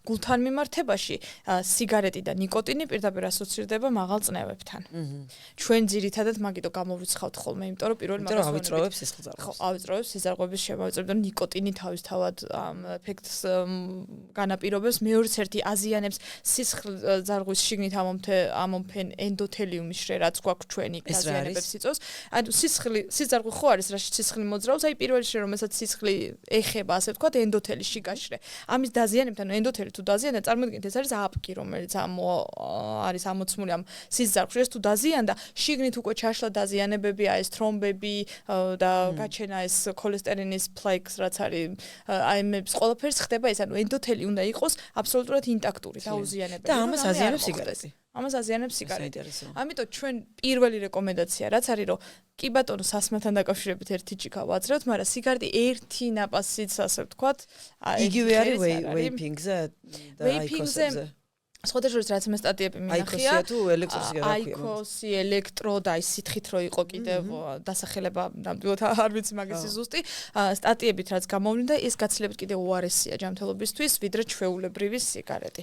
გულთან მიმართებაში სიგარეტი და ნიკოტინი პირდაპირ ასოცირდება მაღალ წნევებთან. ჩვენ ძირითადად მაგიტო გამოვრიცხავთ ხოლმე, იმიტომ რომ პირველი ავიწროვებს სისხლძარღვას. ხო, ავიწროვებს სისხლძარღვების შემოწმება, ნიკოტინი თავისთავად ამ ეფექტს განაპირობებს, მეორეც ერთი აზიანებს სისხლძარღვის შიგნით ამომფენ ენდოთელიუმის შრე, რაც გვაქვს ჩვენი აზიანებებს იწვევს. ანუ სისხლძარღვი ხო არის, რაშიც სისხლი მოძრაობს, აი პირველი შრე, რომელსაც სისხლი ეხება, ასე ვთქვათ, ენდოთელის შიგაშრე. ამის დაზიანებთან, ენდოთელი თუ დაზიანდა, წარმოიდგინეთ, ეს არის აპკი, რომელიც არის ამოცმული ამ სისხლძარღვში, ეს თუ დაზიანდა, შიგნით უკვე ჩაშლა დაზიანებებია, ეს თრომბები და გაჩენა ეს ქოლესტერინის ფლეიქს, რაც არის აიმებს ყველაფერს ხდება ეს, ანუ ენდოთელი უნდა იყოს აბსოლუტურად ინტაქტური, დაუზიანებელი. და ამას აზიანებს სიგარეტი. ამას აზიანებს სიგარეტი. ამიტომ ჩვენ პირველი რეკომენდაცია რაც არის, რომ კი ბატონო სასმელთან დაკავშირებით ერთი ჭიქა ვაძლევთ, მაგრამ სიგარეტი ერთი ნაპასით, ასე ვთქვათ, იგივე არის ვეიპინგზე და აიკოსებზე. სხვადასხვა რაც მე სტატიები მინახია. აიკოსია თუ ელექტროსიგარეტია. აიკოსი, ელექტრო და აი სითხით რო იყო კიდევ დასახელება ნამდვილად არ ვიცი მაგისი ზუსტი. სტატიებით რაც გამოვლინდა, ეს გაცილებით კიდევ უარესია ჯანმრთელობისთვის, ვიდრე ჩვეულებრივი სიგარეტი.